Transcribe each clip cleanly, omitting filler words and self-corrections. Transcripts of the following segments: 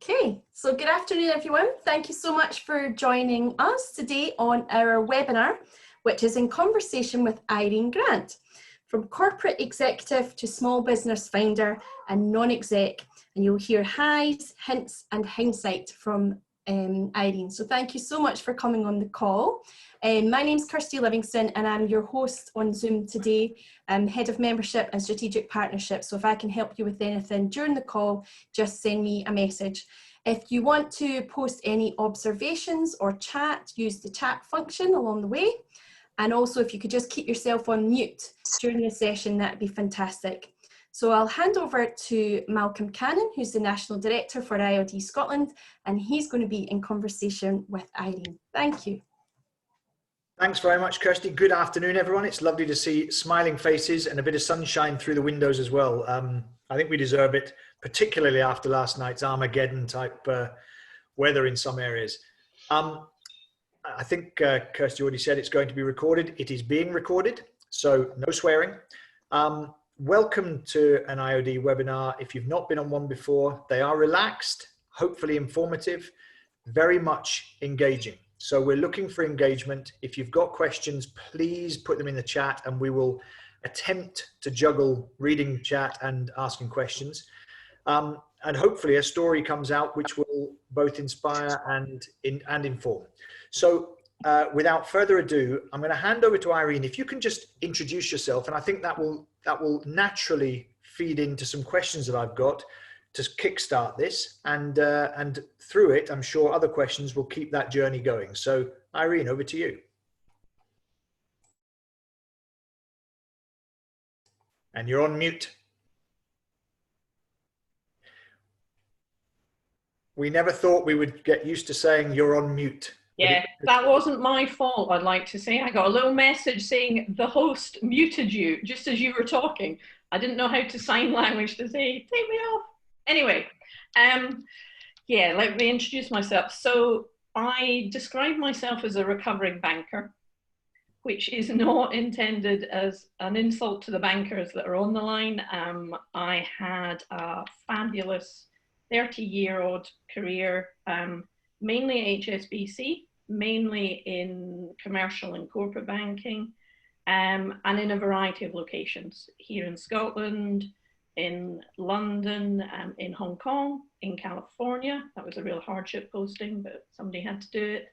Okay, so good afternoon everyone. Thank you so much for joining us today on our webinar, which is in conversation with Irene Grant, from corporate executive to small business founder and non-exec, and you'll hear highs, hints and hindsight from Irene. So thank you so much for coming on the call. My name's Kirsty Livingston and I'm your host on Zoom today, Head of Membership and Strategic Partnerships. So if I can help you with anything during the call, just send me a message. If you want to post any observations or chat, use the chat function along the way. And also if you could just keep yourself on mute during the session, that'd be fantastic. So I'll hand over to Malcolm Cannon, who's the National Director for IOD Scotland, and he's going to be in conversation with Irene. Thank you. Thanks very much, Kirsty. Good afternoon, everyone. It's lovely to see smiling faces and a bit of sunshine through the windows as well. I think we deserve it, particularly after last night's Armageddon type weather in some areas. I think Kirsty already said it's going to be recorded. It is being recorded, so no swearing. Welcome to an IOD webinar. If you've not been on one before, they are relaxed, hopefully informative, very much engaging. So we're looking for engagement. If you've got questions, please put them in the chat and we will attempt to juggle reading chat and asking questions. And hopefully a story comes out which will both inspire and inform. So without further ado, I'm going to hand over to Irene. If you can just introduce yourself, and I think that will naturally feed into some questions that I've got to kickstart this, and through it, I'm sure other questions will keep that journey going. So Irene, over to you. And you're on mute. We never thought we would get used to saying you're on mute. Yeah, that wasn't my fault, I'd like to say. I got a little message saying the host muted you just as you were talking. I didn't know how to sign language to say, take me off. Anyway, yeah, let me introduce myself. So I describe myself as a recovering banker, which is not intended as an insult to the bankers that are on the line. I had a fabulous 30-year-old career, mainly HSBC, mainly in commercial and corporate banking, and in a variety of locations here in Scotland, in London, in Hong Kong, in California. That was a real hardship posting, but somebody had to do it.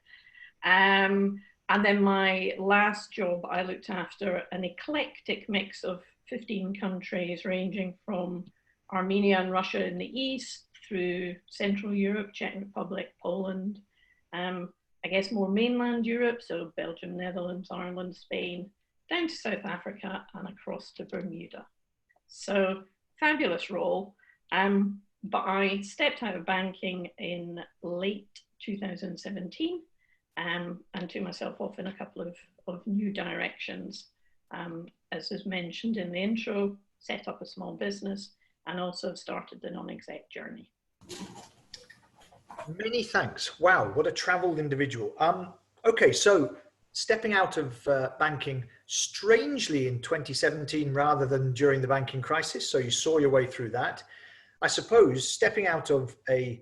And then my last job, I looked after an eclectic mix of 15 countries, ranging from Armenia and Russia in the east, through Central Europe, Czech Republic, Poland, I guess more mainland Europe, so Belgium, Netherlands, Ireland, Spain, down to South Africa and across to Bermuda. So fabulous role, but I stepped out of banking in late 2017 and took myself off in a couple of new directions. As is mentioned in the intro, set up a small business and also started the non-exec journey. Many thanks. Wow, what a traveled individual. Okay, so stepping out of banking strangely in 2017 rather than during the banking crisis. So you saw your way through that. I suppose stepping out of a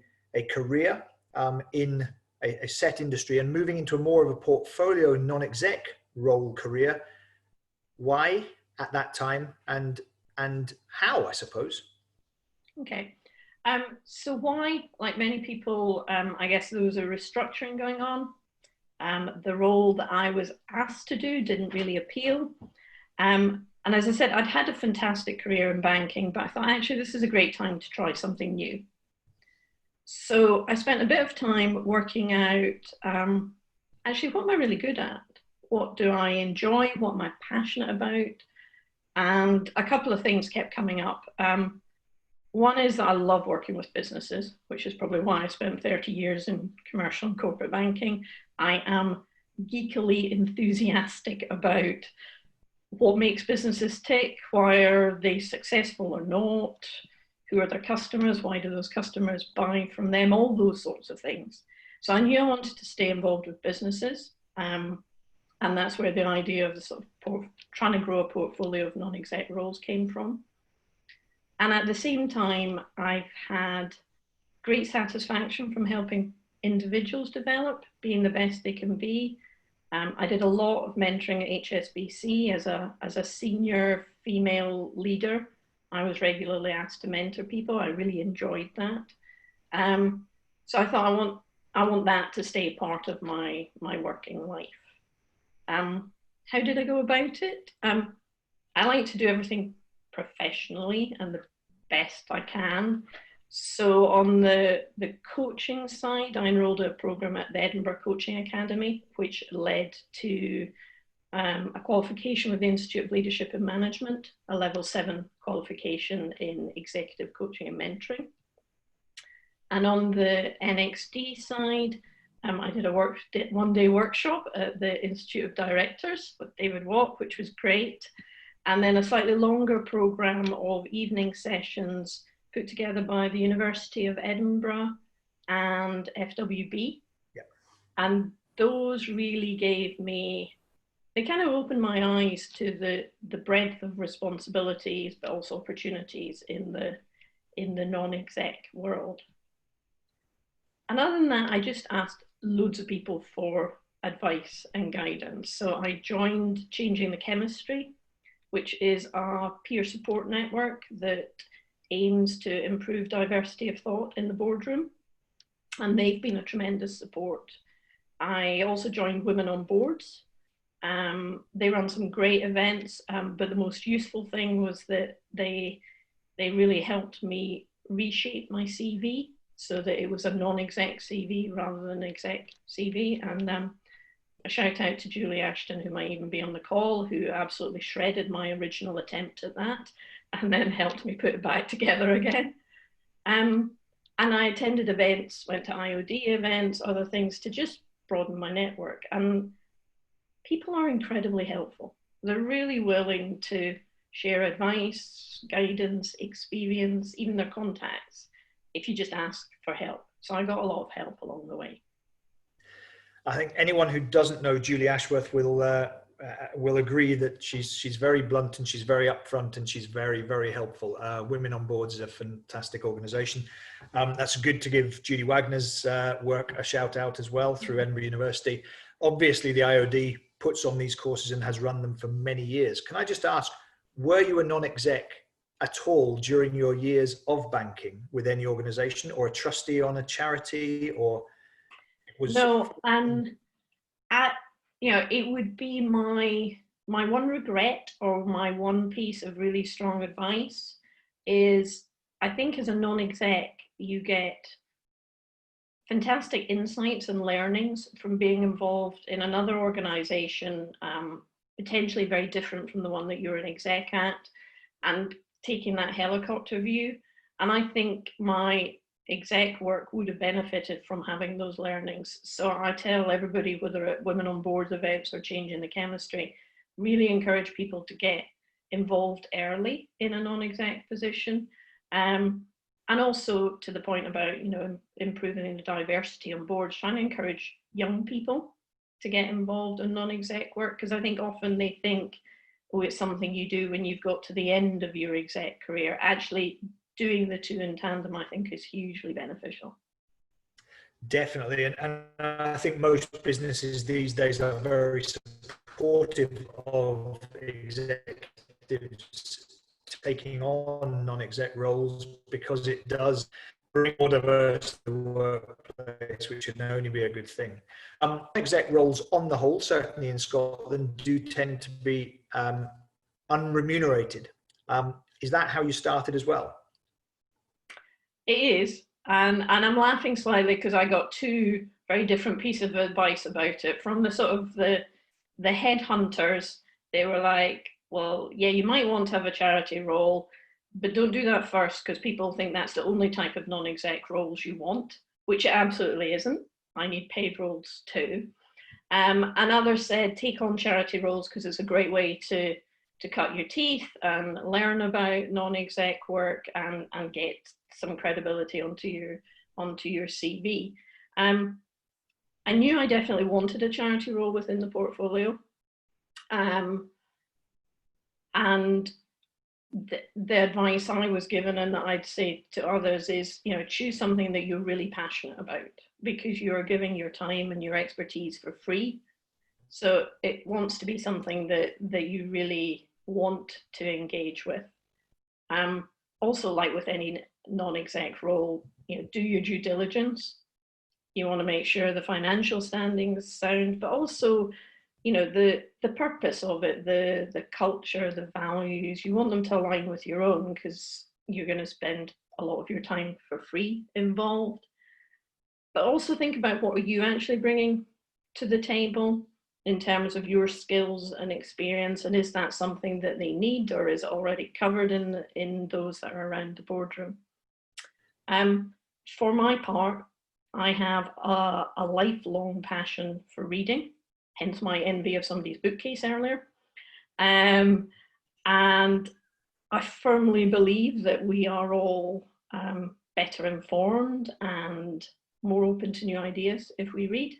career in a set industry and moving into more of a portfolio non-exec role career. Why at that time and how, I suppose? Okay. So why, like many people, I guess there was a restructuring going on. The role that I was asked to do didn't really appeal. And as I said, I'd had a fantastic career in banking, but I thought actually this is a great time to try something new. So I spent a bit of time working out, actually, what am I really good at? What do I enjoy? What am I passionate about? And a couple of things kept coming up. One is that I love working with businesses, which is probably why I spent 30 years in commercial and corporate banking. I am geekily enthusiastic about what makes businesses tick, why are they successful or not, who are their customers, why do those customers buy from them, all those sorts of things. So I knew I wanted to stay involved with businesses, and that's where the idea of the sort of trying to grow a portfolio of non-exec roles came from. And at the same time, I've had great satisfaction from helping individuals develop, being the best they can be. I did a lot of mentoring at HSBC as a senior female leader. I was regularly asked to mentor people. I really enjoyed that. So I thought I want that to stay part of my working life. How did I go about it? I like to do everything professionally and the best I can. So on the coaching side, I enrolled a program at the Edinburgh Coaching Academy, which led to a qualification with the Institute of Leadership and Management, a level 7 qualification in executive coaching and mentoring. And on the NXD side, I did a one-day workshop at the Institute of Directors with David Watt, which was great. And then a slightly longer program of evening sessions put together by the University of Edinburgh and FWB. Yeah. And those really gave me, they kind of opened my eyes to the breadth of responsibilities, but also opportunities in the non-exec world. And other than that, I just asked loads of people for advice and guidance. So I joined Changing the Chemistry, which is a peer support network that aims to improve diversity of thought in the boardroom. And they've been a tremendous support. I also joined Women on Boards. They run some great events, but the most useful thing was that they really helped me reshape my CV so that it was a non-exec CV rather than an exec CV. And a shout out to Julie Ashton, who might even be on the call, who absolutely shredded my original attempt at that and then helped me put it back together again. And I attended events, went to IOD events, other things to just broaden my network. And people are incredibly helpful. They're really willing to share advice, guidance, experience, even their contacts, if you just ask for help. So I got a lot of help along the way. I think anyone who doesn't know Julie Ashworth will agree that she's very blunt and she's very upfront and she's very, very helpful. Women on Boards is a fantastic organisation. That's good to give Judy Wagner's work a shout out as well through Edinburgh University. Obviously, the IOD puts on these courses and has run them for many years. Can I just ask, were you a non-exec at all during your years of banking with any organisation, or a trustee on a charity, or was... No, and it would be my one regret, or my one piece of really strong advice is, I think as a non-exec, you get fantastic insights and learnings from being involved in another organisation, potentially very different from the one that you're an exec at, and taking that helicopter view. And I think my exec work would have benefited from having those learnings. So I tell everybody, whether at Women on Boards events or Changing the Chemistry, really encourage people to get involved early in a non-exec position. And also to the point about, improving the diversity on boards, trying to encourage young people to get involved in non-exec work, because I think often they think, oh, it's something you do when you've got to the end of your exec career. Actually, doing the two in tandem, I think, is hugely beneficial. Definitely. And I think most businesses these days are very supportive of executives taking on non-exec roles, because it does bring more diversity to the workplace, which can only be a good thing. Exec roles on the whole, certainly in Scotland, do tend to be unremunerated. Is that how you started as well? It is, and I'm laughing slightly because I got two very different pieces of advice about it. From the sort of the headhunters, they were like, well, yeah, you might want to have a charity role, but don't do that first, because people think that's the only type of non-exec roles you want, which it absolutely isn't. I need paid roles too. And others said, take on charity roles because it's a great way to cut your teeth and learn about non-exec work and get some credibility onto your CV. I knew I definitely wanted a charity role within the portfolio. And the advice I was given, and that I'd say to others, is, you know, choose something that you're really passionate about, because you're giving your time and your expertise for free. So it wants to be something that you really want to engage with. Also, like with any non-exec role, you know, do your due diligence. You want to make sure the financial standing is sound, but also, you know, the purpose of it, the culture, the values, you want them to align with your own, because you're going to spend a lot of your time for free involved. But also think about, what are you actually bringing to the table in terms of your skills and experience, and is that something that they need, or is it already covered in those that are around the boardroom? For my part, I have a lifelong passion for reading, hence my envy of somebody's bookcase earlier. And I firmly believe that we are all better informed and more open to new ideas if we read.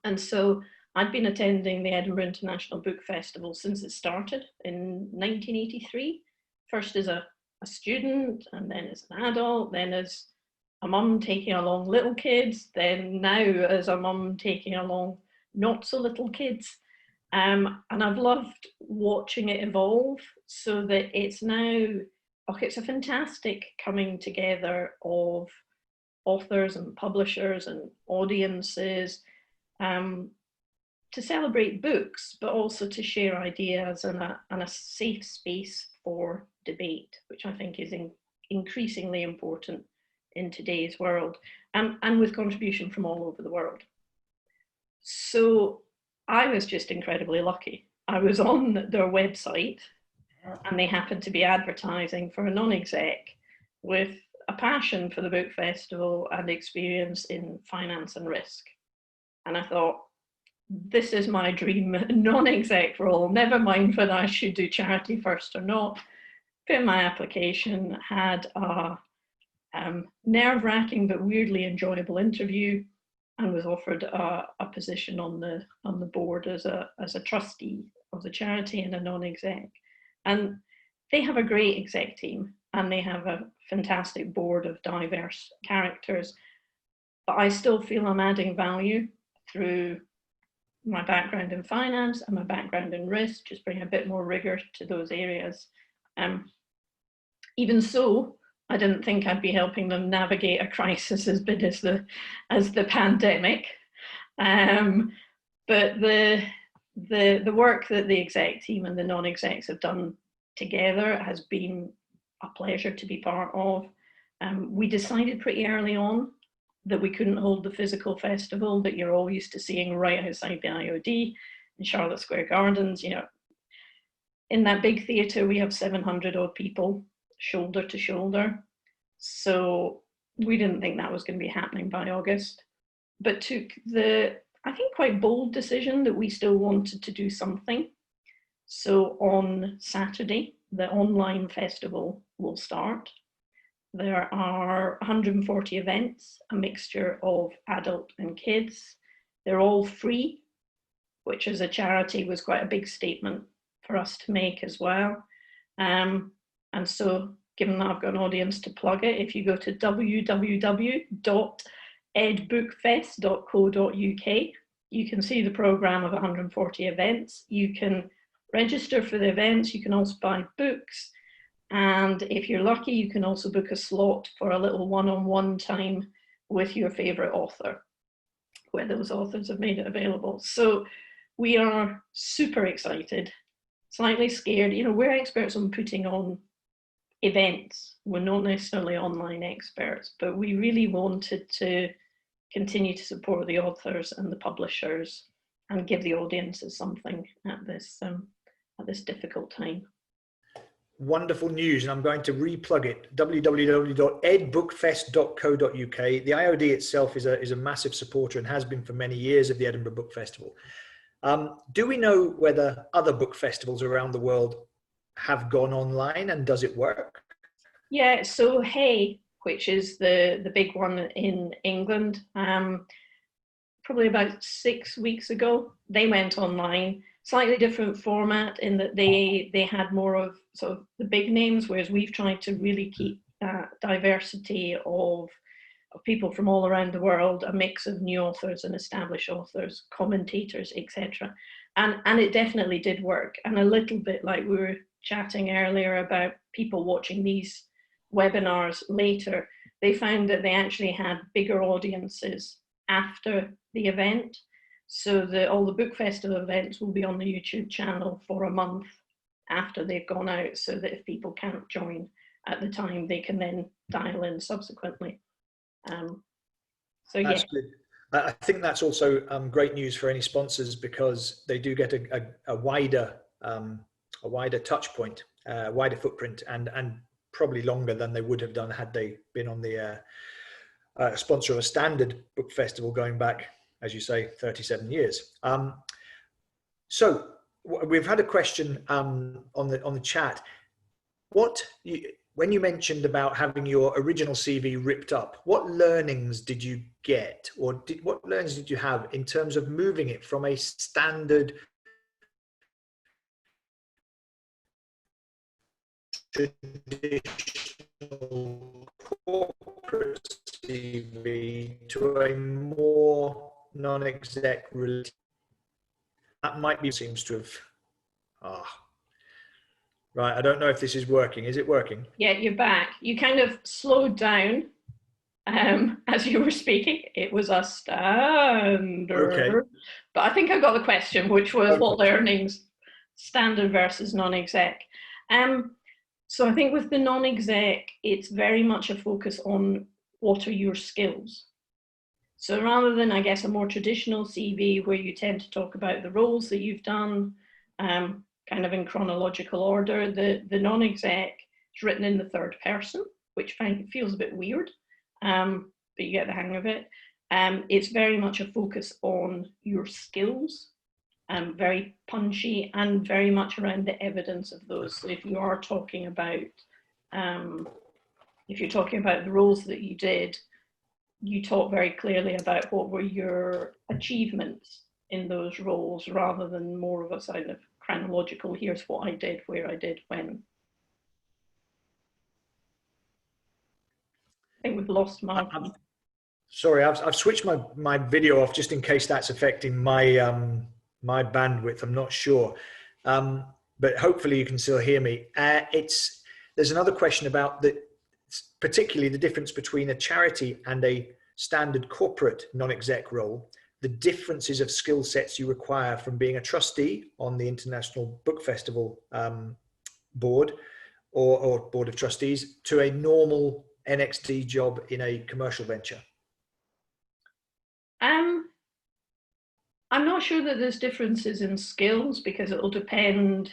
And so I'd been attending the Edinburgh International Book Festival since it started in 1983, first as a student, and then as an adult, then as a mum taking along little kids, then now as a mum taking along not so little kids. And I've loved watching it evolve, so that it's now, it's a fantastic coming together of authors and publishers and audiences to celebrate books, but also to share ideas and a safe space for debate, which I think is increasingly important in today's world, and with contribution from all over the world. So I was just incredibly lucky. I was on their website, and they happened to be advertising for a non-exec with a passion for the book festival and experience in finance and risk. And I thought, this is my dream non-exec role, never mind whether I should do charity first or not. Put in my application, had a nerve-wracking but weirdly enjoyable interview, and was offered a position on the board as a trustee of the charity and a non-exec. And they have a great exec team, and they have a fantastic board of diverse characters. But I still feel I'm adding value through my background in finance and my background in risk, just bring a bit more rigor to those areas. Even so, I didn't think I'd be helping them navigate a crisis as big as the pandemic. But the work that the exec team and the non-execs have done together has been a pleasure to be part of. We decided pretty early on that we couldn't hold the physical festival that you're all used to seeing right outside the IOD in Charlotte Square Gardens. You know, in that big theatre, we have 700 odd people, shoulder to shoulder. So we didn't think that was going to be happening by August, but took the, I think, quite bold decision that we still wanted to do something. So on Saturday, the online festival will start. There are 140 events, a mixture of adult and kids. They're all free, which as a charity was quite a big statement for us to make as well. And so, given that I've got an audience to plug it, if you go to www.edbookfest.co.uk, you can see the programme of 140 events. You can register for the events, you can also buy books, and if you're lucky, you can also book a slot for a little one-on-one time with your favourite author, where those authors have made it available. So we are super excited, slightly scared. You know, we're experts on putting on events. We're not necessarily online experts, but we really wanted to continue to support the authors and the publishers and give the audiences something at this difficult time. Wonderful news, and I'm going to replug it, www.edbookfest.co.uk. The IOD itself is a massive supporter and has been for many years of the Edinburgh Book Festival. Do we know whether other book festivals around the world have gone online, and does it work? Yeah, so Hay, which is the big one in England, probably about 6 weeks ago, they went online, slightly different format in that they had more of sort of the big names, whereas we've tried to really keep diversity of people from all around the world, a mix of new authors and established authors, commentators, etc. And it definitely did work. And a little bit like we were chatting earlier about people watching these webinars later, they found that they actually had bigger audiences after the event. So all the book festival events will be on the YouTube channel for a month after they've gone out, so that if people can't join at the time, they can then dial in subsequently. So That's yeah. good. I think that's also great news for any sponsors, because they do get a wider touch point, wider footprint, and probably longer than they would have done had they been on the sponsor of a standard book festival going back, as you say, 37 years. So we've had a question on the chat. When you mentioned about having your original CV ripped up, what learnings did you get, or what learnings did you have in terms of moving it from a standard traditional corporate CV to a more non-exec related? That might be, seems to have, right, I don't know if this is working. Is it working? Yeah, you're back. You kind of slowed down as you were speaking. It was a standard. Okay. But I think I got the question, which was what learnings, standard versus non-exec. So I think with the non-exec, it's very much a focus on what are your skills. So rather than, I guess, a more traditional CV where you tend to talk about the roles that you've done, kind of in chronological order, the non-exec is written in the third person, which feels a bit weird, but you get the hang of it. It's very much a focus on your skills, very punchy, and very much around the evidence of those. So if you are talking about, if you're talking about the roles that you did, you talk very clearly about what were your achievements in those roles, rather than more of a sort of chronological, here's what I did, where I did, when. I think we've lost Mark. Sorry, I've switched my video off just in case that's affecting my my bandwidth. I'm not sure, but hopefully you can still hear me. There's another question about particularly the difference between a charity and a standard corporate non-exec role, the differences of skill sets you require from being a trustee on the International Book Festival board or board of trustees to a normal NXT job in a commercial venture. I'm not sure that there's differences in skills, because it will depend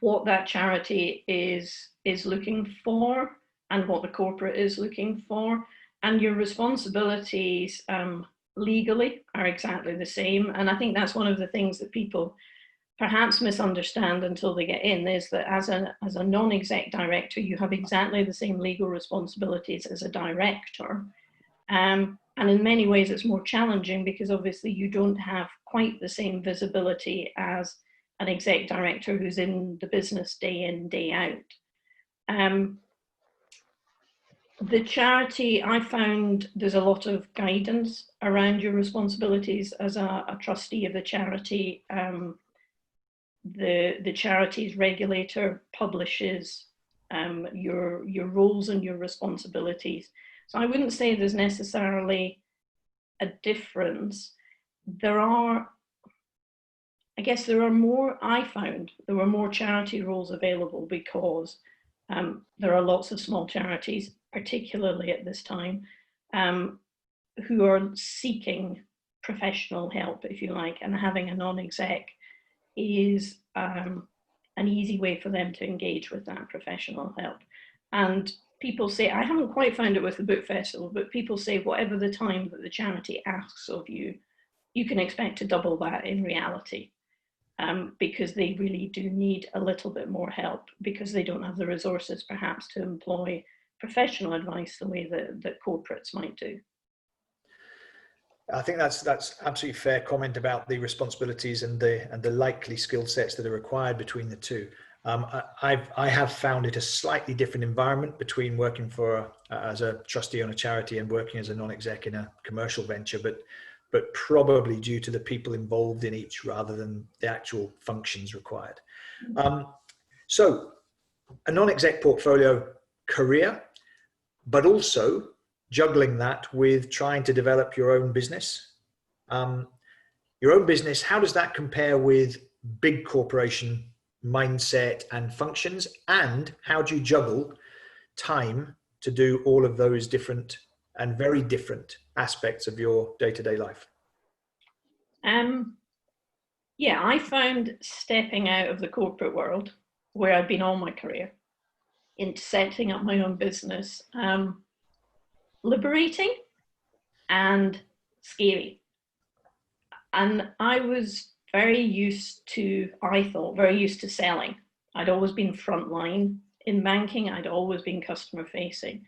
what that charity is looking for and what the corporate is looking for, and your responsibilities legally are exactly the same. And I think that's one of the things that people perhaps misunderstand until they get in, is that as a non-exec director, you have exactly the same legal responsibilities as a director. And in many ways it's more challenging, because obviously you don't have quite the same visibility as an exec director who's in the business day in, day out. The charity, I found there's a lot of guidance around your responsibilities as a trustee of the charity. The charity's regulator publishes your roles and your responsibilities. So I wouldn't say there's necessarily a difference. I guess there were more charity roles available, because there are lots of small charities, particularly at this time, who are seeking professional help, if you like, and having a non-exec is an easy way for them to engage with that professional help. And people say, I haven't quite found it with the book festival, but people say whatever the time that the charity asks of you, you can expect to double that in reality, because they really do need a little bit more help, because they don't have the resources perhaps to employ professional advice the way that corporates might do. I think that's absolutely fair comment about the responsibilities and the likely skill sets that are required between the two. I have found it a slightly different environment between working for as a trustee on a charity and working as a non-exec in a commercial venture, but probably due to the people involved in each rather than the actual functions required. So a non-exec portfolio career, but also juggling that with trying to develop your own business. Your own business, how does that compare with big corporation mindset and functions? And how do you juggle time to do all of those different and very different aspects of your day-to-day life? Yeah, I found stepping out of the corporate world, where I'd been all my career, into setting up my own business, liberating and scary. And I was very used to selling. I'd always been frontline in banking. I'd always been customer facing.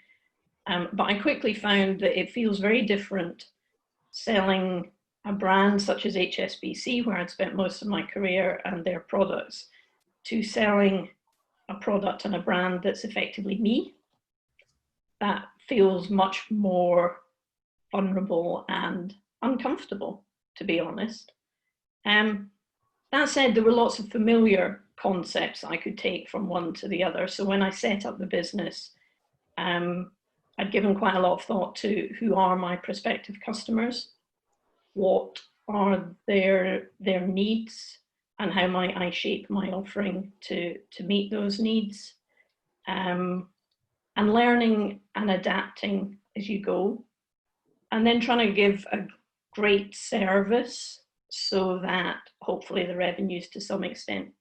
But I quickly found that it feels very different selling a brand such as HSBC, where I'd spent most of my career, and their products, to selling a product and a brand that's effectively me. That feels much more vulnerable and uncomfortable, to be honest. That said, there were lots of familiar concepts I could take from one to the other. So when I set up the business, I'd given quite a lot of thought to who are my prospective customers, what are their needs, and how might I shape my offering to meet those needs, and learning and adapting as you go, and then trying to give a great service so that hopefully the revenues to some extent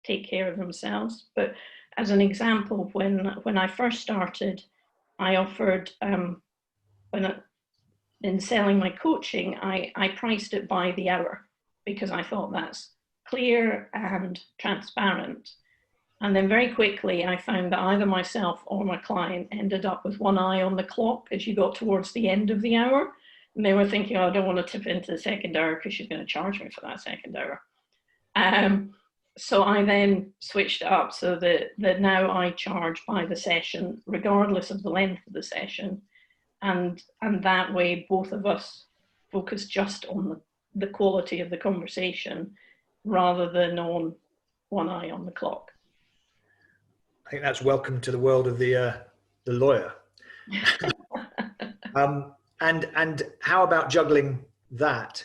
take care of themselves. But as an example, when I first started, I offered, in selling my coaching, I priced it by the hour because I thought that's clear and transparent. And then very quickly, I found that either myself or my client ended up with one eye on the clock as you got towards the end of the hour. And they were thinking, oh, I don't want to tip into the second hour because she's going to charge me for that second hour. So I then switched it up so that now I charge by the session, regardless of the length of the session. And that way, both of us focus just on the quality of the conversation rather than on one eye on the clock. I think that's welcome to the world of the lawyer. And how about juggling that,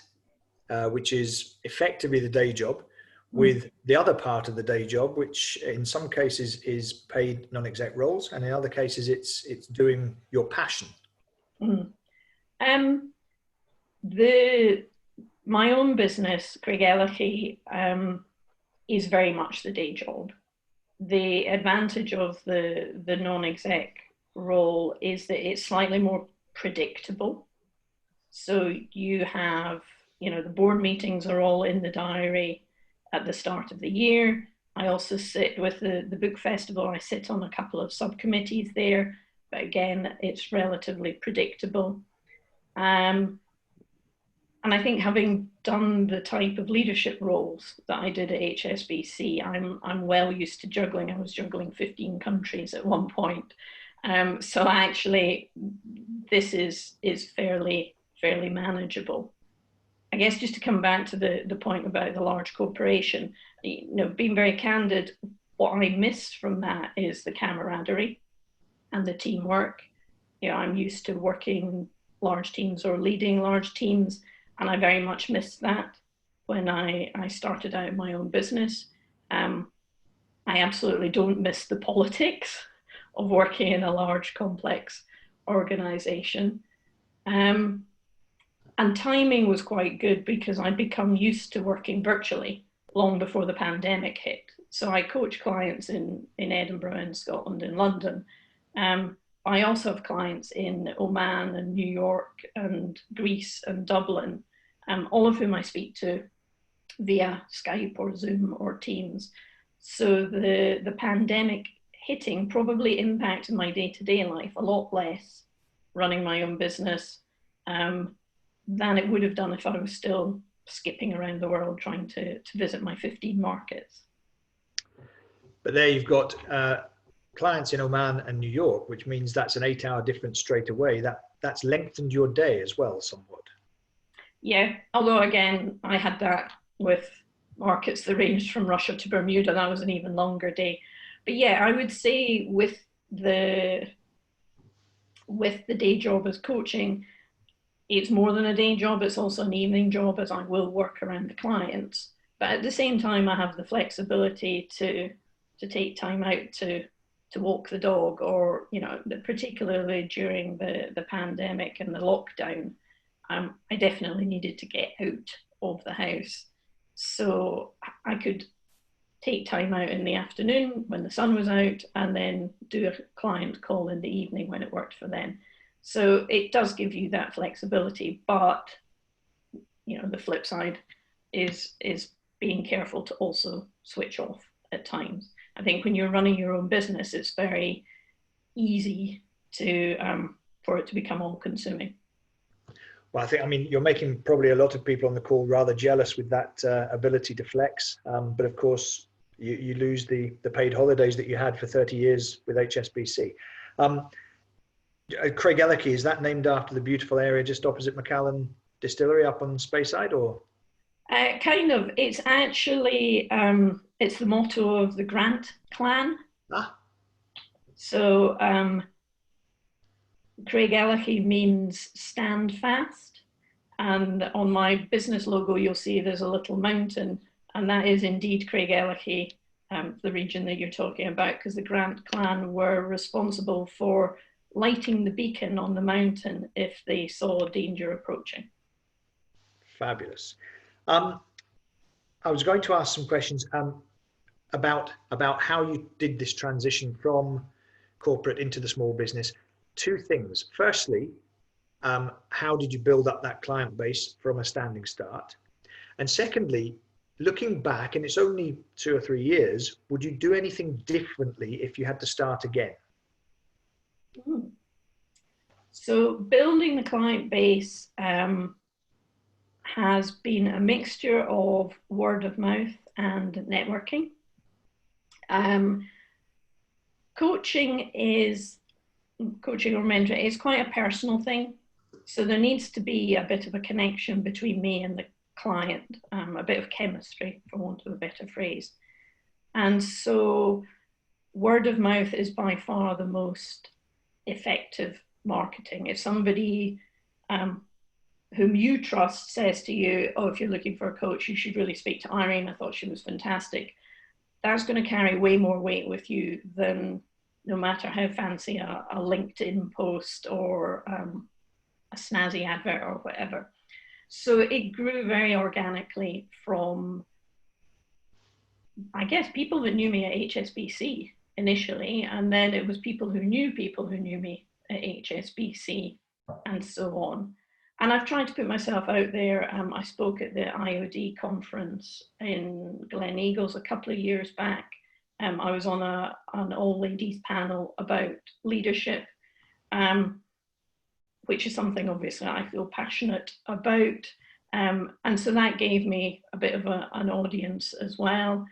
which is effectively the day job, with the other part of the day job, which in some cases is paid non-exec roles, and in other cases it's doing your passion? My own business, Craig Ellicky, is very much the day job. The advantage of the non-exec role is that it's slightly more predictable. So you have, the board meetings are all in the diary at the start of the year. I also sit with the book festival. I sit on a couple of subcommittees there, but again, it's relatively predictable. And I think having done the type of leadership roles that I did at HSBC, I'm well used to juggling. I was juggling 15 countries at one point. So actually, this is fairly manageable. I guess just to come back to the point about the large corporation, being very candid, what I miss from that is the camaraderie and the teamwork. I'm used to working large teams or leading large teams, and I very much missed that when I started out my own business. I absolutely don't miss the politics of working in a large, complex organization. And timing was quite good because I'd become used to working virtually long before the pandemic hit. So I coach clients in Edinburgh, in Scotland, in London. I also have clients in Oman and New York and Greece and Dublin, all of whom I speak to via Skype or Zoom or Teams. So the pandemic hitting probably impacted my day-to-day life a lot less, running my own business, than it would have done if I was still skipping around the world trying to visit my 15 markets. But there you've got clients in Oman and New York, which means that's an 8-hour difference straight away. That's lengthened your day as well somewhat. Yeah, although again, I had that with markets that ranged from Russia to Bermuda. That was an even longer day. But yeah, I would say with the day job as coaching, it's more than a day job. It's also an evening job, as I will work around the clients. But at the same time, I have the flexibility to take time out to walk the dog, or, you know, particularly during the pandemic and the lockdown, I definitely needed to get out of the house. So I could take time out in the afternoon when the sun was out, and then do a client call in the evening when it worked for them. So it does give you that flexibility, but, you know, the flip side is being careful to also switch off at times. I think when you're running your own business, it's very easy to for it to become all-consuming. Well, I mean, you're making probably a lot of people on the call rather jealous with that ability to flex. But of course, you lose the paid holidays that you had for 30 years with HSBC. Craig Ellicky, is that named after the beautiful area just opposite Macallan Distillery up on Speyside, or? Kind of. It's actually, it's the motto of the Grant clan. Ah. So Craig Ellicky means stand fast. And on my business logo, you'll see there's a little mountain, and that is indeed Craig Ellicky, the region that you're talking about, because the Grant clan were responsible for lighting the beacon on the mountain if they saw danger approaching. Fabulous. I was going to ask some questions about how you did this transition from corporate into the small business. Two things. Firstly, how did you build up that client base from a standing start? And secondly, looking back, and it's only 2 or 3 years, would you do anything differently if you had to start again? So building the client base has been a mixture of word of mouth and networking. Coaching or mentoring is quite a personal thing. So there needs to be a bit of a connection between me and the client, a bit of chemistry, for want of a better phrase. And so word of mouth is by far the most effective marketing. If somebody whom you trust says to you, oh, if you're looking for a coach, you should really speak to Irene, I thought she was fantastic, that's going to carry way more weight with you than no matter how fancy a LinkedIn post or a snazzy advert or whatever. So it grew very organically from, I guess, people that knew me at HSBC initially, and then it was people who knew me at HSBC, and so on. And I've tried to put myself out there. I spoke at the IOD conference in Glen Eagles a couple of years back. I was on an all-ladies panel about leadership, which is something obviously I feel passionate about. And so that gave me a bit of an audience as well.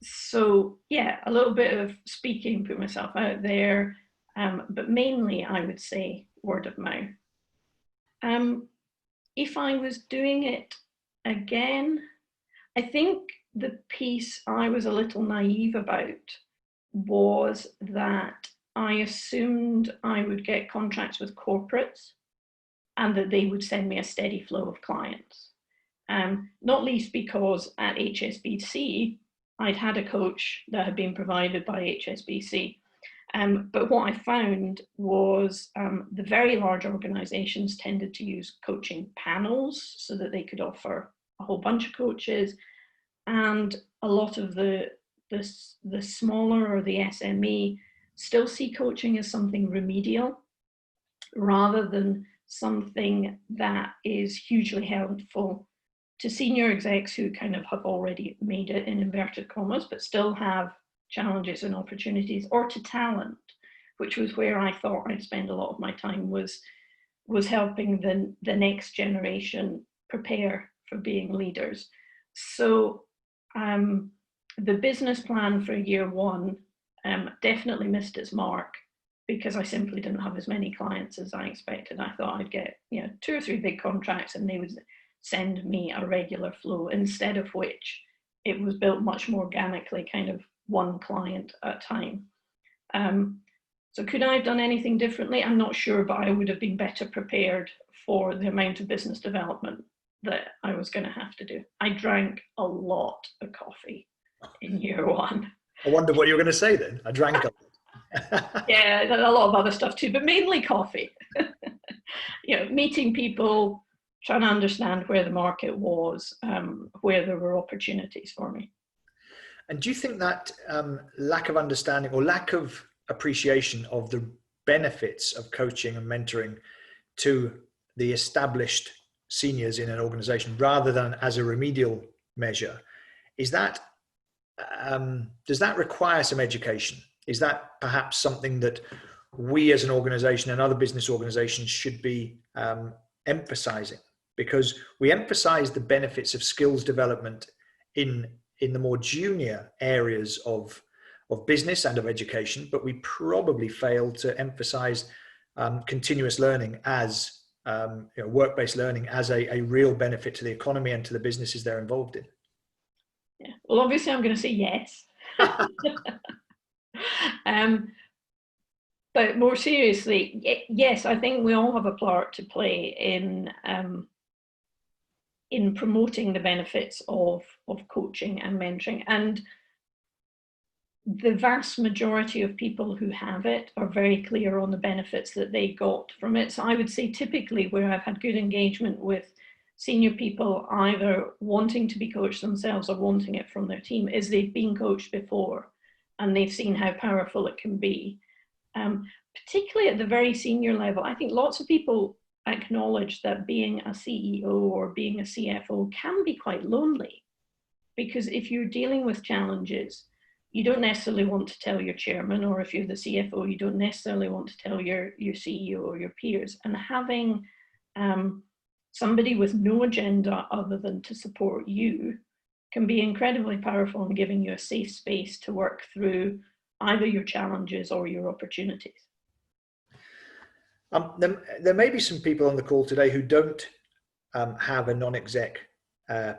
So yeah, a little bit of speaking, put myself out there, but mainly I would say word of mouth. If I was doing it again, I think the piece I was a little naive about was that I assumed I would get contracts with corporates and that they would send me a steady flow of clients. Not least because at HSBC, I'd had a coach that had been provided by HSBC. But what I found was the very large organizations tended to use coaching panels so that they could offer a whole bunch of coaches. And a lot of the smaller or the SME still see coaching as something remedial rather than something that is hugely helpful to senior execs who kind of have already made it, in inverted commas, but still have challenges and opportunities, or to talent, which was where I thought I'd spend a lot of my time, was was helping the next generation prepare for being leaders. So the business plan for year one definitely missed its mark, because I simply didn't have as many clients as I expected. I thought I'd get 2 or 3 big contracts and they would send me a regular flow, instead of which it was built much more organically, kind of one client at a time. So could I have done anything differently? I'm not sure, but I would have been better prepared for the amount of business development that I was going to have to do. I drank a lot of coffee in year one. I wonder what you were going to say then. I drank a lot. Yeah, a lot of other stuff too, but mainly coffee. Meeting people, trying to understand where the market was, where there were opportunities for me. And do you think that lack of understanding or lack of appreciation of the benefits of coaching and mentoring to the established seniors in an organization, rather than as a remedial measure, is that does that require some education? Is that perhaps something that we as an organization and other business organizations should be emphasizing? Because we emphasize the benefits of skills development in the more junior areas of business and of education, but we probably fail to emphasize continuous learning as work-based learning as a real benefit to the economy and to the businesses they're involved in. Yeah. Well, obviously I'm going to say yes. But more seriously, yes, I think we all have a part to play in promoting the benefits of coaching and mentoring. And the vast majority of people who have it are very clear on the benefits that they got from it. So I would say typically where I've had good engagement with senior people either wanting to be coached themselves or wanting it from their team is they've been coached before and they've seen how powerful it can be. Particularly at the very senior level, I think lots of people acknowledge that being a CEO or being a CFO can be quite lonely, because if you're dealing with challenges, you don't necessarily want to tell your chairman, or if you're the CFO, you don't necessarily want to tell your CEO or your peers. And having somebody with no agenda other than to support you can be incredibly powerful in giving you a safe space to work through either your challenges or your opportunities. There may be some people on the call today who don't have a non-exec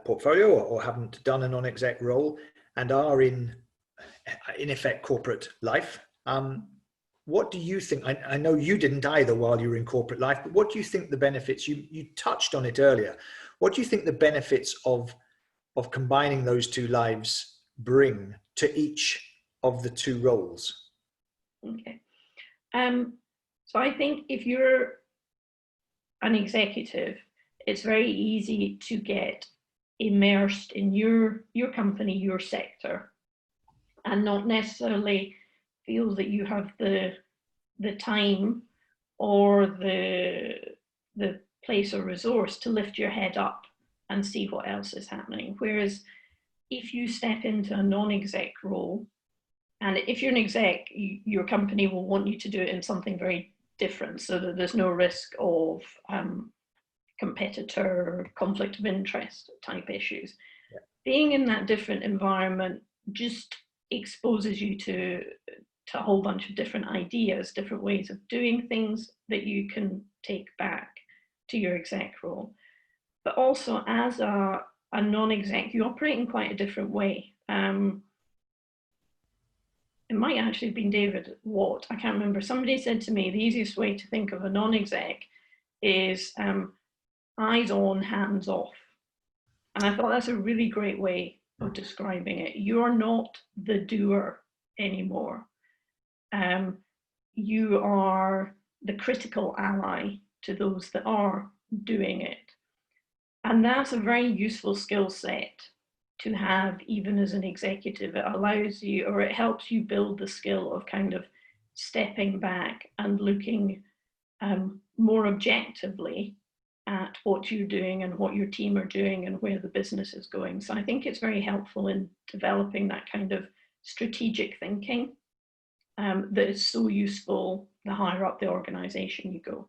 portfolio or haven't done a non-exec role and are in effect corporate life. What do you think? I know you didn't either while you were in corporate life, but what do you think the benefits, you touched on it earlier, what do you think the benefits of combining those two lives bring to each of the two roles? Okay. So I think if you're an executive, it's very easy to get immersed in your company, your sector, and not necessarily feel that you have the time or the place or resource to lift your head up and see what else is happening. Whereas if you step into a non-exec role, and if you're an exec, your company will want you to do it in something very different so that there's no risk of competitor conflict of interest type issues. Yeah. Being in that different environment just exposes you to a whole bunch of different ideas, different ways of doing things that you can take back to your exec role. But also as a non-exec, you operate in quite a different way. It might actually have been David Watt, I can't remember. Somebody said to me, the easiest way to think of a non-exec is eyes on, hands off. And I thought that's a really great way of describing it. You're not the doer anymore. You are the critical ally to those that are doing it. And that's a very useful skill set to have even as an executive. It allows you, or it helps you build the skill of kind of stepping back and looking more objectively at what you're doing and what your team are doing and where the business is going. So I think it's very helpful in developing that kind of strategic thinking that is so useful the higher up the organization you go.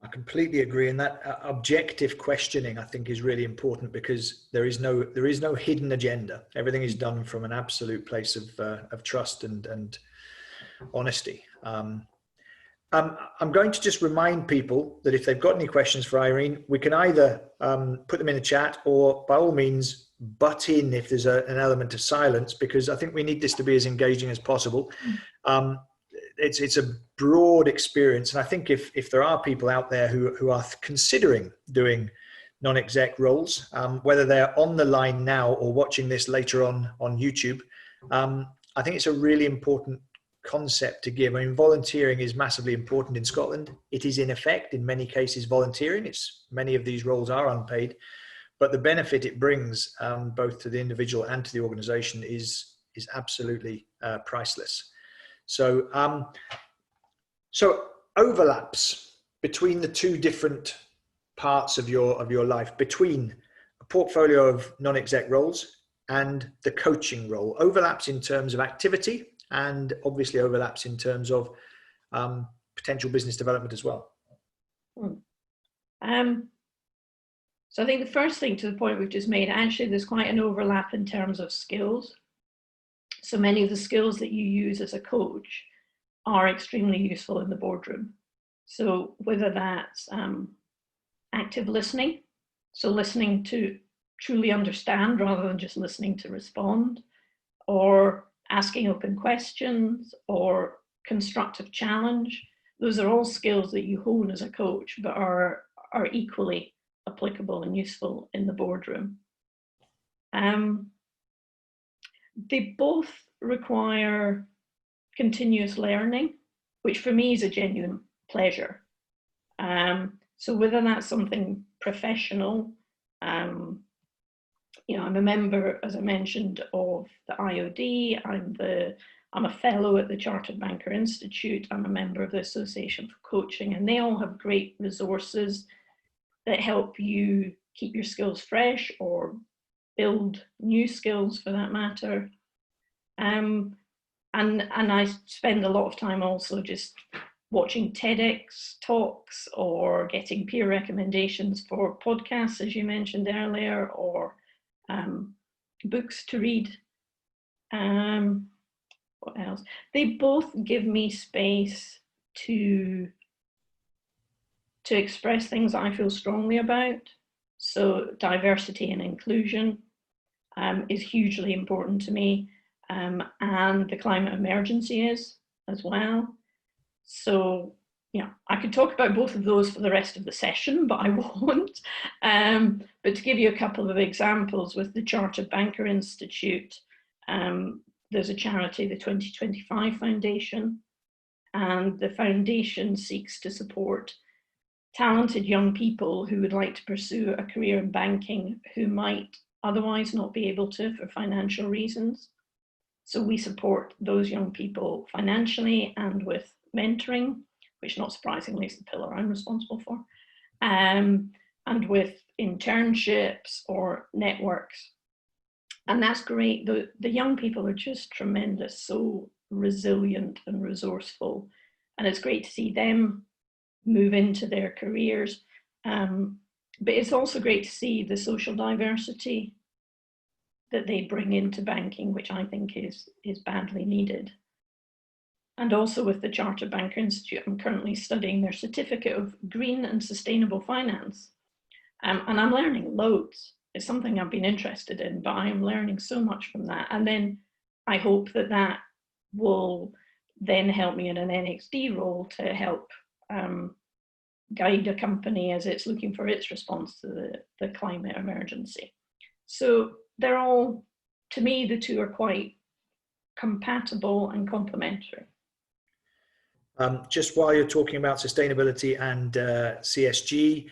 I completely agree, and that objective questioning, I think, is really important, because there is no hidden agenda. Everything is done from an absolute place of trust and honesty. I'm going to just remind people that if they've got any questions for Irene, we can either put them in the chat, or by all means butt in if there's an element of silence, because I think we need this to be as engaging as possible. It's a broad experience, and I think if there are people out there who are considering doing non-exec roles, whether they're on the line now or watching this later on YouTube, I think it's a really important concept to give. I mean, volunteering is massively important in Scotland. It is in effect, in many cases, volunteering. Many of these roles are unpaid, but the benefit it brings both to the individual and to the organisation is absolutely priceless. So, so overlaps between the two different parts of your life, between a portfolio of non-exec roles and the coaching role, overlaps in terms of activity, and obviously overlaps in terms of potential business development as well. So I think the first thing, to the point we've just made, actually there's quite an overlap in terms of skills. So many of the skills that you use as a coach are extremely useful in the boardroom. So whether that's active listening, so listening to truly understand rather than just listening to respond, or asking open questions, or constructive challenge, those are all skills that you hone as a coach, but are equally applicable and useful in the boardroom. They both require continuous learning, which for me is a genuine pleasure. So whether that's something professional, you know, I'm a member, as I mentioned, of the IOD. I'm a fellow at the Chartered Banker Institute. I'm a member of the Association for Coaching, and they all have great resources that help you keep your skills fresh or build new skills for that matter. And I spend a lot of time also just watching TEDx talks or getting peer recommendations for podcasts, as you mentioned earlier, or books to read. What else? They both give me space to express things that I feel strongly about. So diversity and inclusion is hugely important to me, and the climate emergency is as well. So, yeah, I could talk about both of those for the rest of the session, but I won't. But to give you a couple of examples, with the Chartered Banker Institute, there's a charity, the 2025 Foundation, and the foundation seeks to support talented young people who would like to pursue a career in banking who might otherwise not be able to for financial reasons. So we support those young people financially and with mentoring, which not surprisingly is the pillar I'm responsible for, and with internships or networks. And that's great. The young people are just tremendous, so resilient and resourceful. And it's great to see them move into their careers. But it's also great to see the social diversity that they bring into banking, which I think is badly needed. And also with the Chartered Banker Institute, I'm currently studying their Certificate of Green and Sustainable Finance. And I'm learning loads. It's something I've been interested in, but I am learning so much from that. And then I hope that that will then help me in an NXD role to help guide a company as it's looking for its response to the climate emergency. So they're all, to me, the two are quite compatible and complementary. Just while you're talking about sustainability and CSG,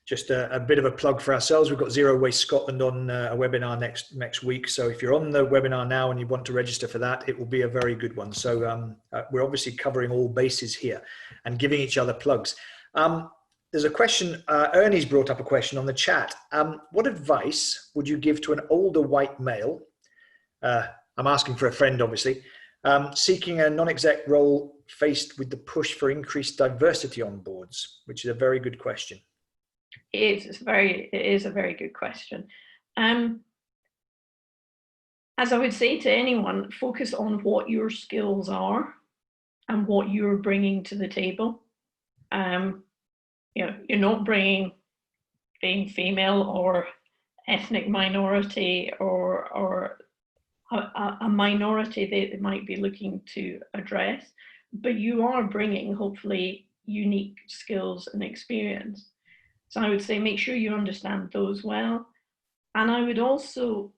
just a bit of a plug for ourselves. We've got Zero Waste Scotland on a webinar next week. So if you're on the webinar now and you want to register for that, it will be a very good one. So we're obviously covering all bases here and giving each other plugs. There's a question, Ernie's brought up a question on the chat. What advice would you give to an older white male, I'm asking for a friend obviously, seeking a non-exec role faced with the push for increased diversity on boards, which is a very good question. It is a very good question. As I would say to anyone, focus on what your skills are and what you're bringing to the table. You know, you're not bringing being female or ethnic minority or a minority they might be looking to address, but you are bringing hopefully unique skills and experience. So I would say make sure you understand those well. And I would also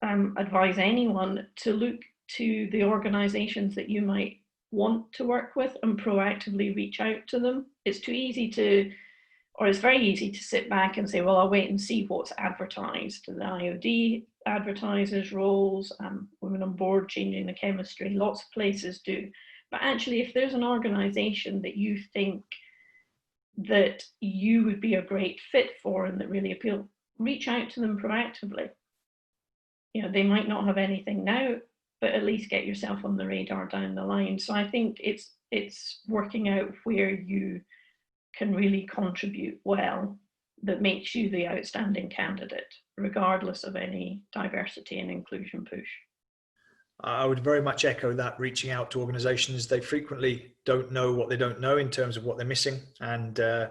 advise anyone to look to the organizations that you might want to work with and proactively reach out to them. It's too easy to, or it's very easy to sit back and say, well, I'll wait and see what's advertised. The IOD advertises roles, women on board, changing the chemistry, lots of places do. But actually, if there's an organization that you think that you would be a great fit for and that really appeal, reach out to them proactively. You know, they might not have anything now, but at least get yourself on the radar down the line. So I think it's working out where you can really contribute well that makes you the outstanding candidate, regardless of any diversity and inclusion push. I would very much echo that, reaching out to organizations. They frequently don't know what they don't know in terms of what they're missing. And I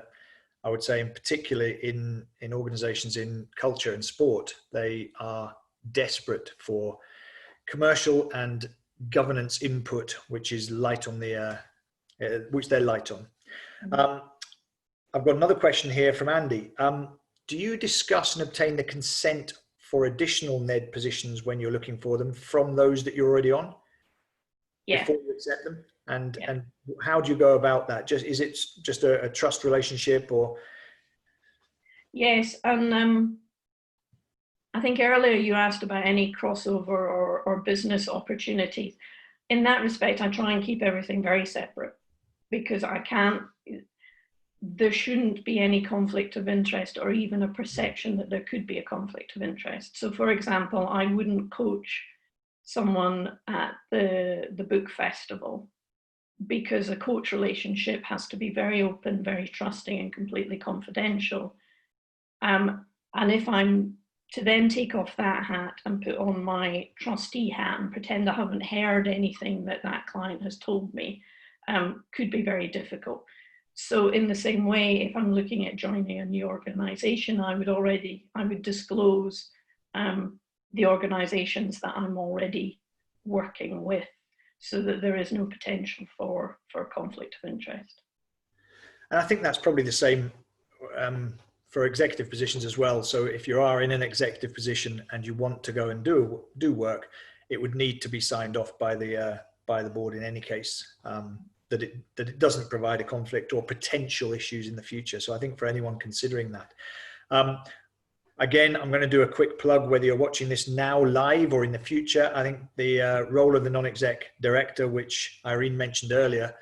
would say in particular in organizations in culture and sport, they are desperate for commercial and governance input, which is light on the, which they're light on. I've got another question here from Andy. Do you discuss and obtain the consent for additional NED positions when you're looking for them from those that you're already on? Yeah. Before you accept them? And how do you go about that? Is it just a trust relationship or? Yes, and I think earlier you asked about any crossover or business opportunities. In that respect, I try and keep everything very separate because there shouldn't be any conflict of interest or even a perception that there could be a conflict of interest. So for example, I wouldn't coach someone at the book festival because a coach relationship has to be very open, very trusting and completely confidential. And if I'm to then take off that hat and put on my trustee hat and pretend I haven't heard anything that client has told me, could be very difficult. So in the same way, if I'm looking at joining a new organization, I would disclose the organizations that I'm already working with so that there is no potential for conflict of interest. And I think that's probably the same for executive positions as well. So if you are in an executive position and you want to go and do work, it would need to be signed off by the board in any case, that it doesn't provide a conflict or potential issues in the future. So I think for anyone considering that, again, I'm going to do a quick plug, whether you're watching this now live or in the future. I think the role of the non-exec director, which Irene mentioned earlier,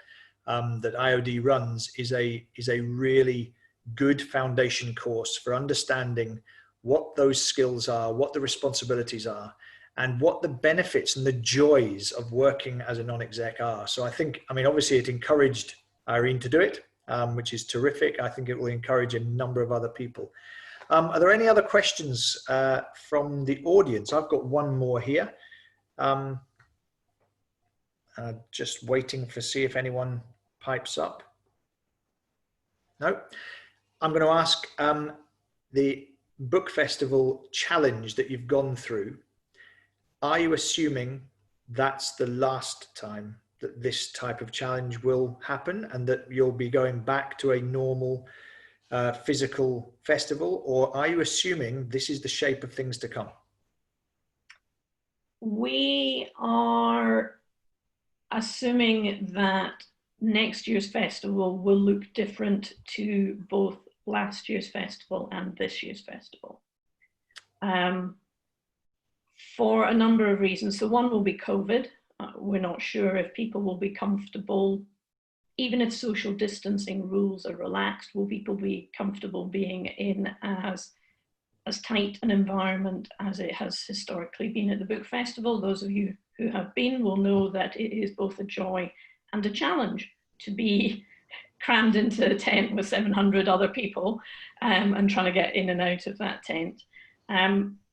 that IOD runs, is a really good foundation course for understanding what those skills are, what the responsibilities are, and what the benefits and the joys of working as a non-exec are. So I mean, obviously it encouraged Irene to do it, which is terrific. I think it will encourage a number of other people. Are there any other questions from the audience? I've got one more here. Just waiting to see if anyone pipes up. No. I'm going to ask the book festival challenge that you've gone through. Are you assuming that's the last time that this type of challenge will happen and that you'll be going back to a normal physical festival, or are you assuming this is the shape of things to come? We are assuming that next year's festival will look different to both last year's festival and this year's festival. For a number of reasons. So one will be COVID. We're not sure if people will be comfortable, even if social distancing rules are relaxed, will people be comfortable being in as tight an environment as it has historically been at the book festival? Those of you who have been will know that it is both a joy and a challenge to be crammed into a tent with 700 other people and trying to get in and out of that tent.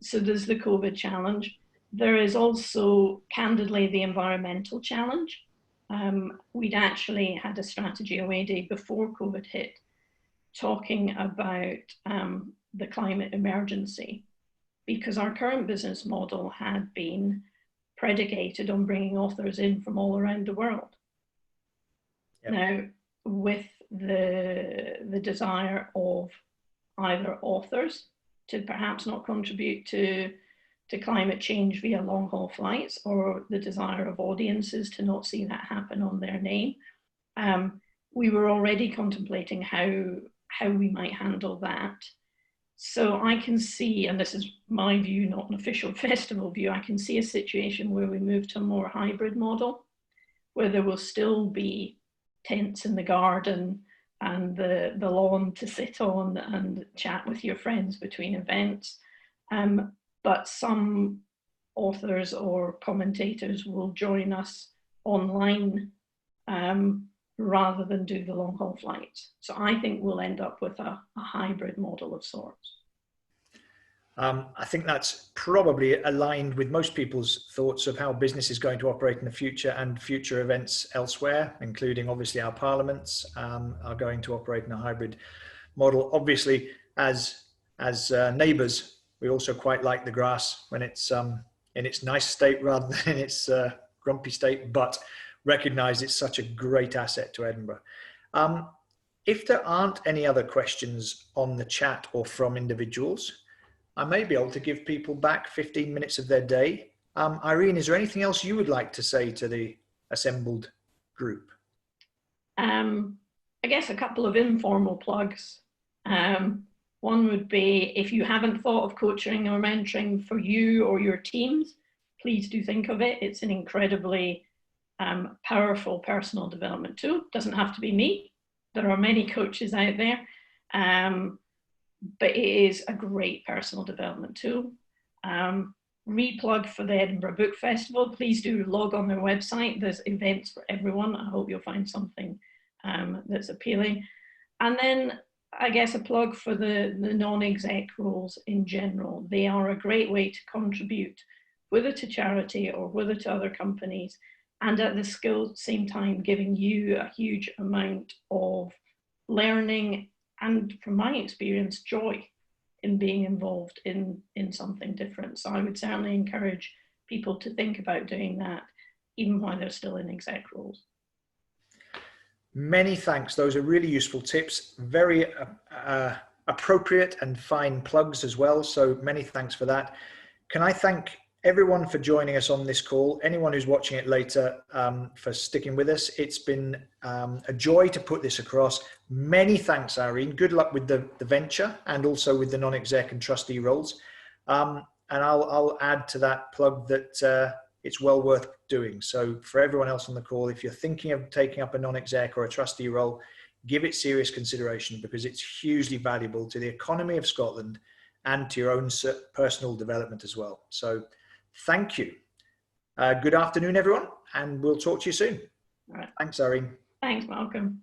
So there's the COVID challenge. There is also, candidly, the environmental challenge. We'd actually had a strategy away day before COVID hit, talking about the climate emergency, because our current business model had been predicated on bringing authors in from all around the world. Yep. Now, with the desire of either authors to perhaps not contribute to climate change via long-haul flights, or the desire of audiences to not see that happen on their name, we were already contemplating how we might handle that. So I can see, and this is my view, not an official festival view, I can see a situation where we move to a more hybrid model, where there will still be tents in the garden and the lawn to sit on and chat with your friends between events. But some authors or commentators will join us online rather than do the long haul flights. So I think we'll end up with a hybrid model of sorts. I think that's probably aligned with most people's thoughts of how business is going to operate in the future, and future events elsewhere, including obviously our parliaments, are going to operate in a hybrid model. Obviously, as neighbours, we also quite like the grass when it's in its nice state rather than in its grumpy state, but recognise it's such a great asset to Edinburgh. If there aren't any other questions on the chat or from individuals, I may be able to give people back 15 minutes of their day. Irene, is there anything else you would like to say to the assembled group? I guess a couple of informal plugs. One would be, if you haven't thought of coaching or mentoring for you or your teams, please do think of it. It's an incredibly powerful personal development tool. Doesn't have to be me. There are many coaches out there. But it is a great personal development tool. Replug for the Edinburgh Book Festival. Please do log on their website. There's events for everyone. I hope you'll find something that's appealing. And then I guess a plug for the non-exec roles in general. They are a great way to contribute, whether to charity or whether to other companies, and at the same time giving you a huge amount of learning and, from my experience, joy in being involved in something different. So I would certainly encourage people to think about doing that, even while they're still in exec roles. Many thanks. Those are really useful tips. Very appropriate and fine plugs as well. So many thanks for that. Can I thank everyone for joining us on this call, anyone who's watching it later, for sticking with us. It's been a joy to put this across. Many thanks, Irene. Good luck with the venture, and also with the non-exec and trustee roles. And I'll add to that plug that it's well worth doing. So for everyone else on the call, if you're thinking of taking up a non-exec or a trustee role, give it serious consideration, because it's hugely valuable to the economy of Scotland and to your own personal development as well. So thank you. Good afternoon, everyone, and we'll talk to you soon. All right. Thanks, Irene. Thanks, Malcolm.